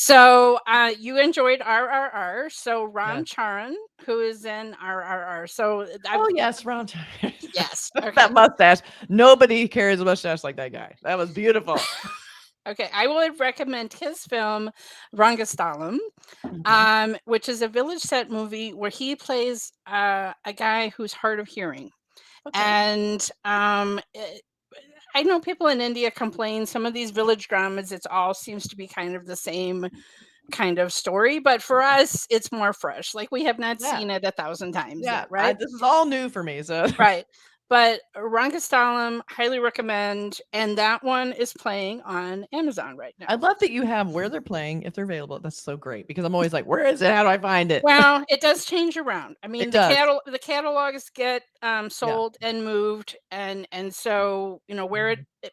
So you enjoyed RRR. So Ram Yes. Charan, who is in RRR. So I've Oh, yes, round time. yes. That Okay. mustache. Nobody carries a mustache like that guy. That was beautiful. Okay. I would recommend his film Rangastalam, Mhm. which is a village set movie where he plays a guy who's hard of hearing. Okay. And I know people in India complain some of these village dramas, it's all seems to be kind of the same kind of story, but for us, it's more fresh. Like we have not Yeah. seen it 1,000 times Yeah. yet, right? This is all new for me. So Right. But Rangastalam, highly recommend, and that one is playing on Amazon right I now. love that you have where they're playing if they're available. That's so great because I'm always like, where is it? How do I find it? Well, it does change around. I mean, It does. the catalogs get Yeah. sold and moved, and so Mhm.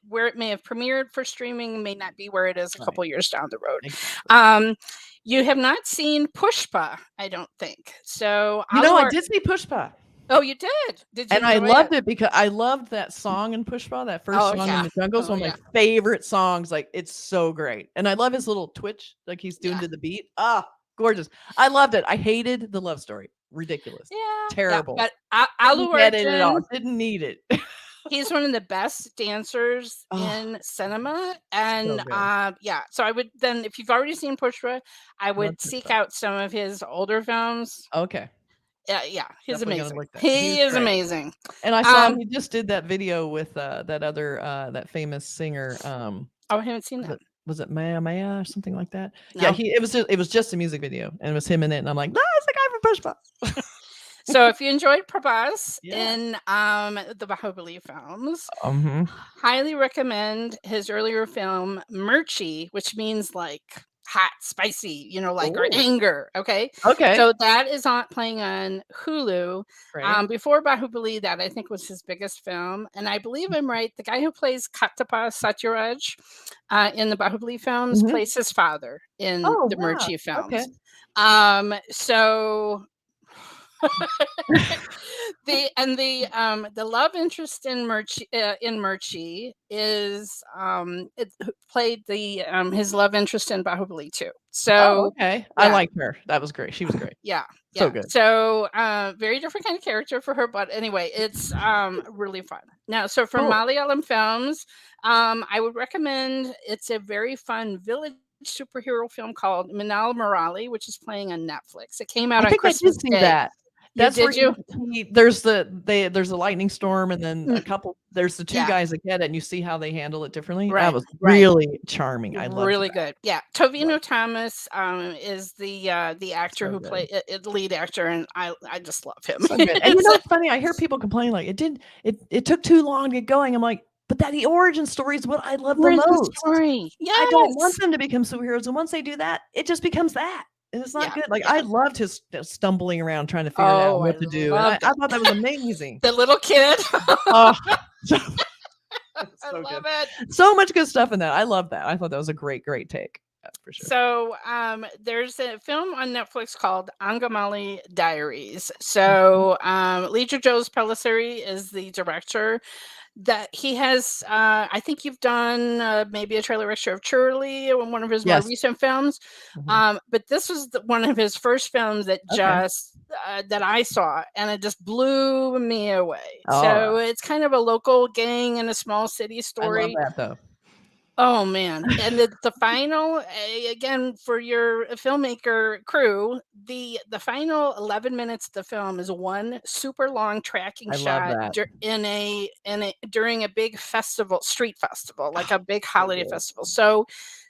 where it may have premiered for streaming may not be where it is a Right. couple years down the road. Exactly. Um, you have not seen Pushpa, I don't think. So I Aluar. did see Pushpa. Oh, you did. Did you And I enjoy it? loved it because I loved that song in Pushpa, that first Oh song in yeah. the jungle. It's Oh one of yeah. my favorite songs. Like it's so great. And I love his little twitch, like he's doing Yeah. to the beat. Ah, gorgeous. I loved it. I hated the love story. Ridiculous. Yeah. Yeah. Terrible. But Didn't Alu get it at all. Arjun, Didn't need it. he's one of the best dancers Oh, in cinema, so and good. yeah, so I would then, if you've already seen Pushpa, I Love would seek Pushpa. out some of his older films. Okay. Yeah, yeah, he's Definitely gonna amazing. look that. He's He is great. amazing. And I saw um he just did that video with that other that famous singer. oh, I haven't seen Was that. it Maya Maya or something like that? Yeah, No. it was just a music video and it was him in it, and I'm like, "No, it's the guy from Pushpa." So if you enjoyed Prabhas Yeah. in the Bahubali films, Mhm. highly recommend his earlier film Mirchi, which means like hot, spicy, like, or Oh, anger. Okay, okay. so that is on playing on Hulu. Great. Before Bahubali, that I think was his biggest film, and I believe I'm right. The guy who plays Katapa Satyaraj in the Bahubali films Mhm. plays his father in Oh, the wow. Mirchi Okay. films. So the love interest in Murchie is who played the his love interest in Bahubali too. Oh, So okay. I yeah, liked her. That was great. She was great. yeah, So yeah. good. So very different kind of character for her, but anyway, it's really fun. Now, so for Cool. Malayalam films, I would recommend, it's a very fun village superhero film called Minal Murali, which is playing on Netflix. It came out I on think I did Christmas see Day. that. You That's where did you? there's a lightning storm and then Mm, there's the 2 yeah, guys that get it and you see how they handle it differently. That right, was right. really charming. I loved Really that. good. Yeah, Loved Tovino it. Thomas is the actor So who good. played the lead actor, and I just love him. So good. And It's it's funny, I hear people complain like it took too long to get going. I'm like, but that the origin story is what I love the origin most. story. I don't want Yes. them to become superheroes, and once they do that, it just becomes that, and it's not Yeah, good. Like, I yeah. loved his stumbling around trying to figure it out Oh, I what to do, and loved I it. thought that was amazing. The little kid. Oh, so it's I so love good. it. So much good stuff in that. I love that. I thought that was a great, great take. Yeah, for sure. So, there's a film on Netflix called Angamali Diaries. Mhm. So, Leisure Joe's Pellisseri is the director. That he has, I think you've done maybe a trailer extra of Charlie in one of his more Yes. recent films, Mhm. but this was one of his first films that Okay. just that I saw, and it just blew me away. So Alright. it's kind of a local gang in a small city I love story. that, though. Oh man, and the final, again, for your filmmaker crew, the final 11 minutes of the film is one super long tracking I love shot that. during a big festival, street festival, like a big So holiday good. festival. So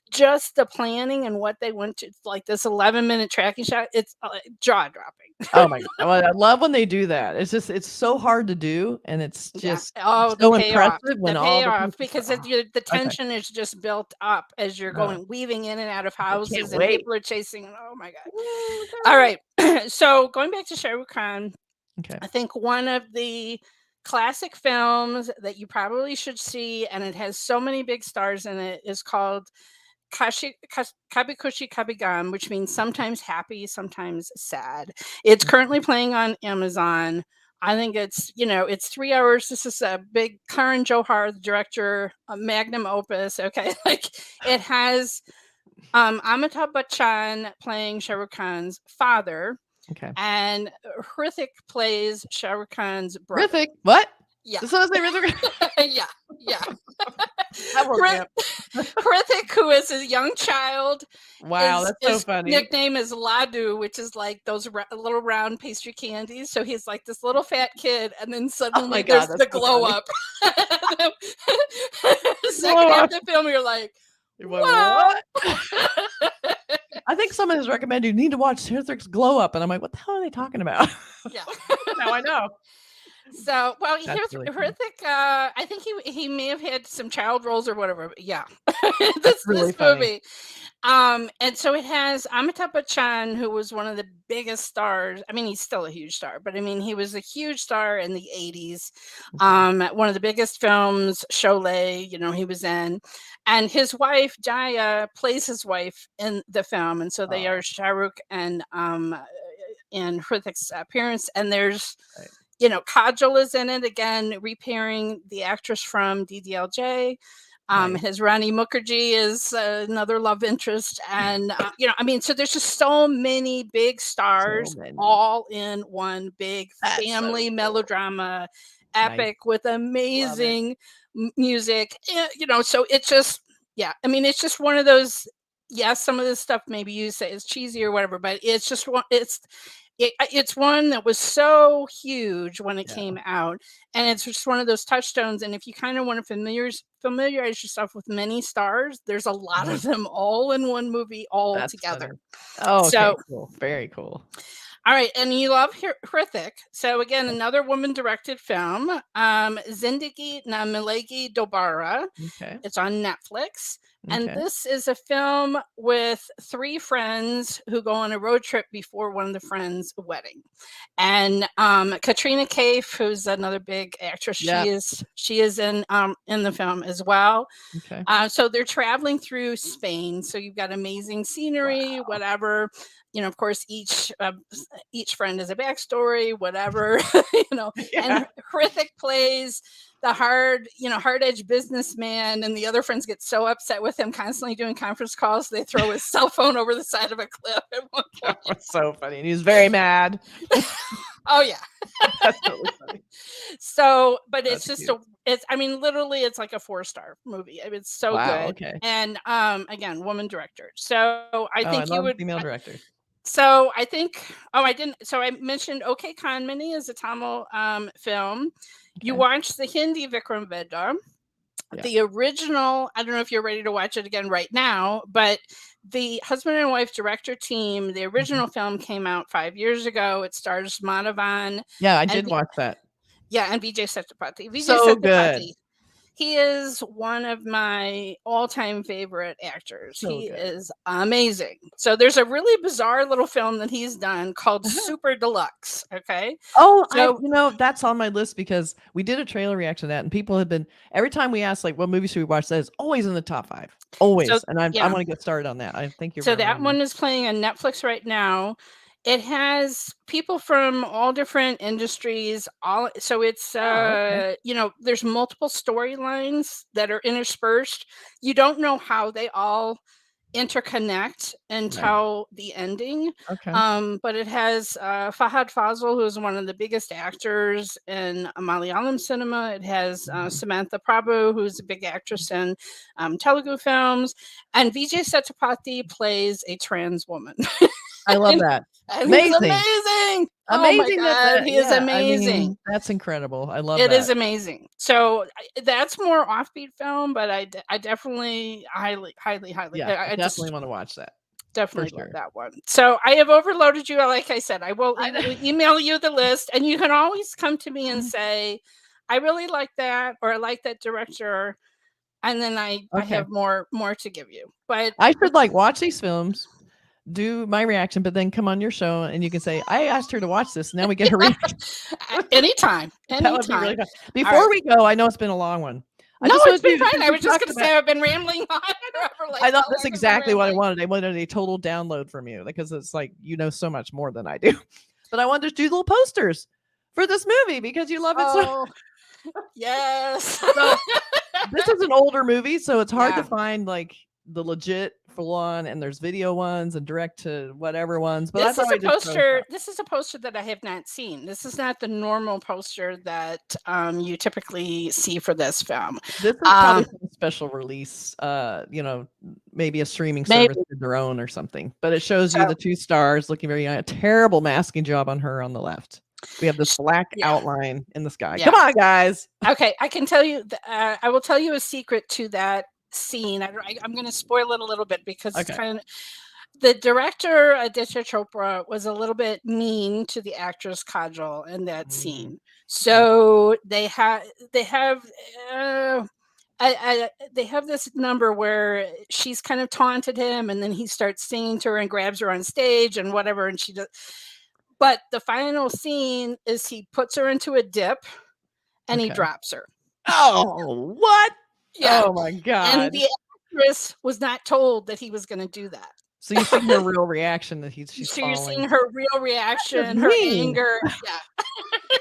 just the planning and what they went to, like this 11-minute tracking shot, it's jaw dropping. Oh my god. Well, I love when they do that. It's so hard to do, and it's Yeah. just Oh, so impressive the when all the payoff, pieces because the okay. tension is just built up as you're Oh, going weaving in and out of I can't houses and wait. people are chasing. Oh my god. Oh All god. right. So going back to Shah Rukh Khan, Okay. I think one of the classic films that you probably should see, and it has so many big stars in it, is called Kabi Kushi Kabi Gum, which means sometimes happy, sometimes sad. It's currently playing on Amazon. I think it's 3 hours. This is a big Karan Johar, the director, a magnum opus. Okay, like it has Amitabh Bachchan playing Shah Rukh Khan's father, Okay. and Hrithik plays Shah Rukh Khan's brother. Hrithik? What? Yeah. So say Hrithik? Yeah, yeah. That woke me up. Hrithik, who is a young child, Wow, that's so his funny. nickname is Ladu, which is like those little round pastry candies. So he's like this little fat kid, and then suddenly God, there's the so glow funny. up. Second half of the film, you're like, wow. What? I think someone has recommended you need to watch Hrithik's Glow Up, and I'm like, what the hell are they talking about? Yeah. Now I know. So, well, That's really cool. Hrithik, I think he may have had some child roles or whatever. But yeah, That's really this funny. movie. And so it has Amitabh Bachchan, who was one of the biggest stars. I mean, he's still a huge star, but I mean, he was a huge star in the 80s. One of the biggest films, Sholay, he was in. And his wife, Jaya, plays his wife in the film. And so they are Shah Rukh and Hrithik's parents. And there's, Kajol is in it again, repairing the actress from DDLJ. His Rani Mukherjee is another love interest. And, so there's just so many big stars all in one big family melodrama epic with amazing music. So it's just, it's just one of those, some of this stuff maybe you say is cheesy or whatever, but it's just one, it's one that was so huge when it came out, and it's just one of those touchstones. And if you kind of want to familiarize yourself with many stars, there's a lot of them all in one movie all together. Oh, okay, cool. Very cool. All right, and you love Hrithik. So again, another woman-directed film, Zindagi Na Milegi Dobara. Okay. It's on Netflix. And this is a film with three friends who go on a road trip before one of the friends' wedding. And Katrina Kaif, who's another big actress, she is in the film as well. Okay. So they're traveling through Spain. So you've got amazing scenery, whatever. Of course, each friend has a backstory, whatever. And Hrithik plays the hard-edged businessman, and the other friends get so upset with him constantly doing conference calls, they throw his cell phone over the side of a cliff at one point. That was so funny. And he was very mad. Oh yeah. That's totally funny. So, but it's just literally it's like a 4-star movie. It's so good. Okay. And again, woman director. So I think you would female director. So I think I mentioned OK Kanmani is a Tamil film. You watched the Hindi Vikram Vedha. The original, I don't know if you're ready to watch it again right now, but the husband and wife director team, the original film came out 5 years ago. It stars Madhavan. Yeah, I did watch that. Yeah, and Vijay Sethupathi. So good. He is one of my all-time favorite actors. He is amazing. So there's a really bizarre little film that he's done called Super Deluxe. Okay. Oh, so, that's on my list because we did a trailer reaction to that, and people have been every time we ask like what movie should we watch, that is always in the top 5. Always. So, and I want to get started on that. I think you're so that one is playing on Netflix right now. It has people from all different industries. So it's there's multiple storylines that are interspersed. You don't know how they all interconnect until the ending. But it has Fahad Fazil, who is one of the biggest actors in Malayalam cinema. It has Samantha Prabhu, who's a big actress in Telugu films, and Vijay Sethupathi plays a trans woman. I love that. Amazing. He's amazing. Amazing. Oh my God, he is amazing. I mean, that's incredible. I love that. It is amazing. So that's more offbeat film, but I definitely highly. Yeah, I definitely want to watch that. Definitely love that one. So I have overloaded you. Like I said, I will email you the list, and you can always come to me and say, I really like that, or I like that director. And then I have more to give you. But I should watch these films, do my reaction, but then come on your show and you can say, I asked her to watch this, and then we get her reaction. Anytime. That would be really fun. Before we go, I know it's been a long one. It's been fine. I was just going to say I've been rambling on. I thought that's exactly what I wanted. I wanted a total download from you because it's like so much more than I do. But I wanted to do little posters for this movie because you love it so. Yes. So, this is an older movie, so it's hard to find the legit full on, and there's video ones and direct to whatever ones. But This that's how is a I just poster. This is a poster that I have not seen. This is not the normal poster that you typically see for this film. This is probably some special release, maybe a streaming service Maybe of their own or something. But it shows you so. the two stars looking very young. A terrible masking job on her on the left. We have this black Yeah. outline in the sky. Yeah. Come on, guys. Okay, I can tell you. I will tell you a secret to that scene. I'm going to spoil it a little bit because it's Okay. kind of the director, Aditya Chopra, was a little bit mean to the actress Kajol in that scene. So they have they have this number where she's kind of taunted him, and then he starts singing to her and grabs her on stage and whatever, and she does. But the final scene is he puts her into a dip and he Okay. drops her. Oh, what? Yeah. Oh my God. And the actress was not told that he was going to do that. So you see her real reaction that she's So you're falling. seeing her real reaction, her anger. Yeah.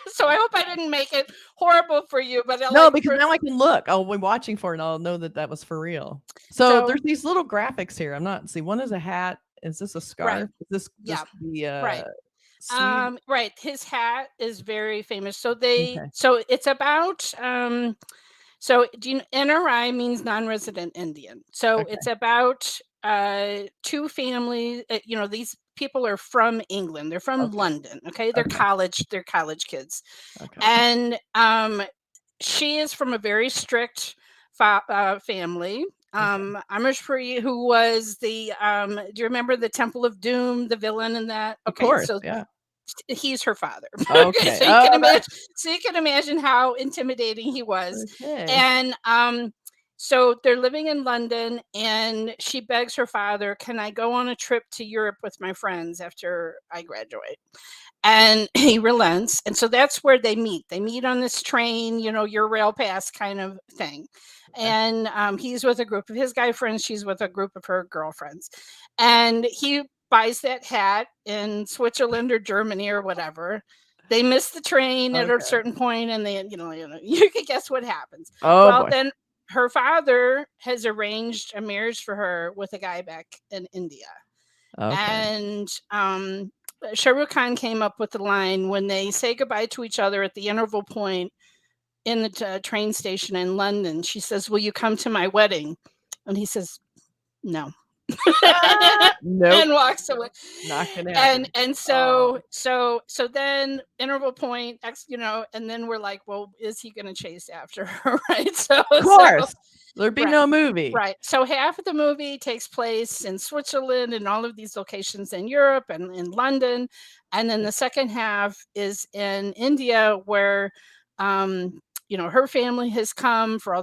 So I hope I didn't make it horrible for you, but No, because now I can look. I'll be watching for it and I'll know that that was for real. So there's these little graphics here. I'm not see. One is a hat. Is this a scarf? Right. Is this Yeah. the Right. sleeve? Right. His hat is very famous. So so it's about so do you NRI means non-resident Indian. So it's about two families, these people are from England. They're from London, okay? They're college kids. Okay. And she is from a very strict family. Amrishpuri, who was the do you remember the Temple of Doom, the villain in that? Okay, of course, so yeah. He's her father. Okay. So you can imagine how intimidating he was. Okay. And so they're living in London, and she begs her father, "Can I go on a trip to Europe with my friends after I graduate?" And he relents. And so that's where they meet. They meet on this train, your rail pass kind of thing. And he's with a group of his guy friends. She's with a group of her girlfriends. And he buys that hat in Switzerland or Germany or whatever. They miss the train at a certain point, and they, you can guess what happens. Then her father has arranged a marriage for her with a guy back in India. And Shah Rukh Khan came up with the line when they say goodbye to each other at the interval point in the train station in London. She says, "Will you come to my wedding?" And he says, "No." Nope. And walks away. Not gonna happen. And so then interval point, and then we're like, well, is he going to chase after her? Right. So of course. There'd be no movie. Right. So half of the movie takes place in Switzerland and all of these locations in Europe and in London. And then the second half is in India, where her family has come for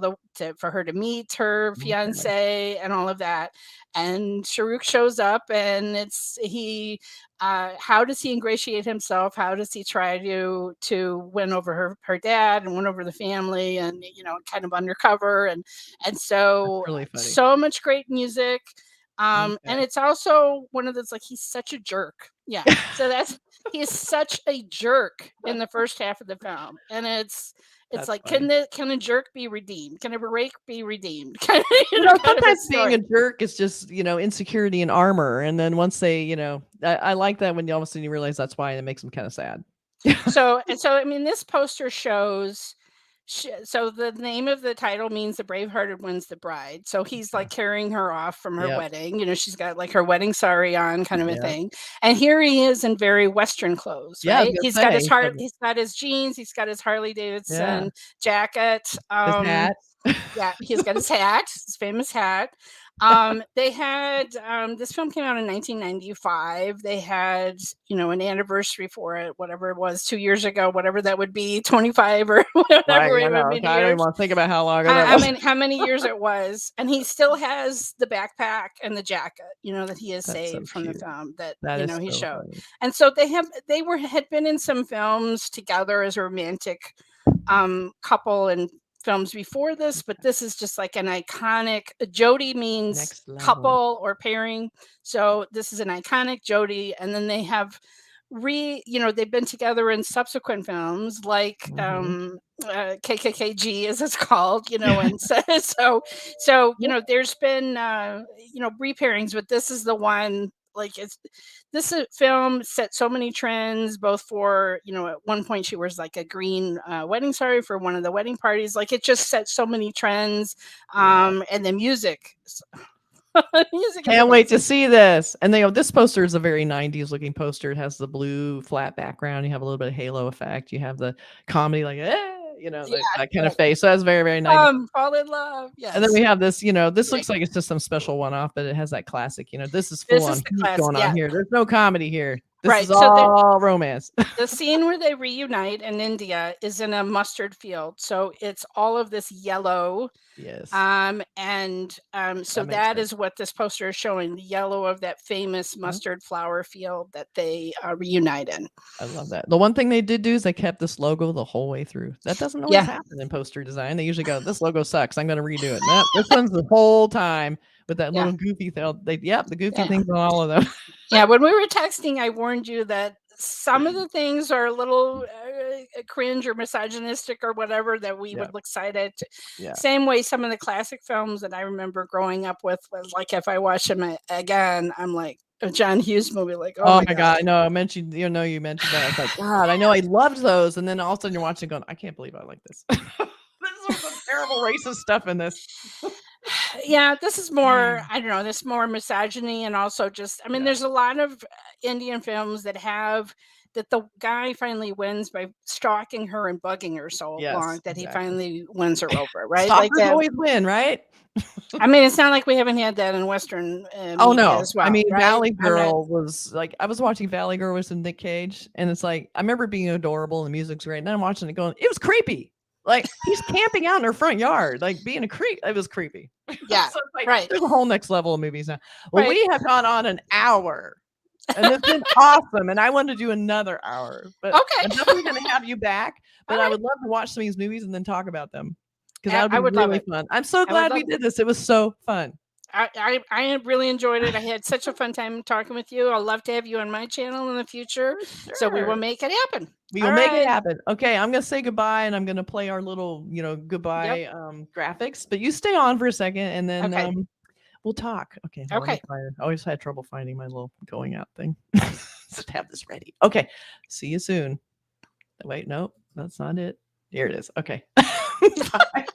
her to meet her fiance and all of that. And Shah Rukh shows up, and how does he ingratiate himself? How does he try to win over her dad and win over the family, and kind of undercover, and so really so much great music. And it's also one of those, like, he's such a jerk. Yeah. So he's such a jerk in the first half of the film, and it's like, funny. Can a jerk be redeemed? Can a rake be redeemed? Sometimes being a jerk is just, insecurity and armor. And then once they, I like that when all of a sudden you realize that's why, and it makes them kind of sad. So I mean, this poster shows, so the name of the title means the brave-hearted wins the bride. So he's like carrying her off from her wedding. She's got like her wedding sari on, kind of a thing. And here he is in very Western clothes, right? He's got his jeans, he's got his Harley Davidson jacket. His hat. Yeah, he's got his hat, his famous hat. They had this film came out in 1995. They had an anniversary for it, whatever it was, 2 years ago, whatever that would be, 25 or whatever. I don't even want to think about how long ago that was. I mean, how many years it was. And he still has the backpack and the jacket, that he has saved from the film that he showed. Funny. And so had been in some films together as a romantic couple and films before this, but this is just like an iconic. Jodi means couple or pairing, so this is an iconic Jodi. And then they have they've been together in subsequent films, like KKKG as it's called, and there's been repairings, but this is the one. Like film set so many trends, both for at one point she wears like a green wedding saree for one of the wedding parties. Like it just set so many trends, and the music. Music Can't wait to see this. And this poster is a very 90s looking poster. It has the blue flat background. You have a little bit of halo effect. You have the comedy, like, that kind of face. So that's very, very 90s. Fall in love. Yes. And then we have this, this looks like it's just some special one off, but it has that classic, this is full on going on here. There's no comedy here. This is all romance. The scene where they reunite in India is in a mustard field. So it's all of this yellow. Yes. So that is what this poster is showing, the yellow of that famous mustard flower field that they reunite in. I love that. The one thing they did do is they kept this logo the whole way through. That doesn't always happen in poster design. They usually go, this logo sucks, I'm going to redo it. No, this one's the whole time with that little goofy thing. The goofy things on all of them. Yeah, when we were texting, I warned you that some of the things are a little cringe or misogynistic or whatever that we would look cited. Same way some of the classic films that I remember growing up with was like, if I watch them again, I'm like, a John Hughes movie, like, oh my God. No, you mentioned that. I was like, God, I know I loved those. And then all of a sudden you're watching going, I can't believe I like this. There's some terrible racist stuff in this. Yeah, this is more, I don't know, this more misogyny, and also just, there's a lot of Indian films that the guy finally wins by stalking her and bugging her so long that he finally wins her over, right? Stalkers always win, right? It's not like we haven't had that in Western oh no as well, right? Valley I was watching Valley Girl with Nick Cage, and it's like, I remember being adorable and the music's great, and then I'm watching it going, it was creepy. Like, he's camping out in her front yard, like being a creep. It was creepy. Yeah. So there's a whole next level of movies now. Well, we have gone on an hour, and it's been awesome. And I want to do another hour, but I'm definitely going to have you back. But I would love to watch some of these movies and then talk about them, because that would be really fun. I'm so glad we did this. It was so fun. I really enjoyed it. I had such a fun time talking with you. I'd love to have you on my channel in the future. Sure. So we will make it happen. We will make it happen. Okay, I'm going to say goodbye, and I'm going to play our little, goodbye graphics. But you stay on for a second, and then we'll talk. Okay. I always had trouble finding my little going out thing. Just have this ready. Okay. See you soon. Wait, no, that's not it. Here it is. Okay. Bye.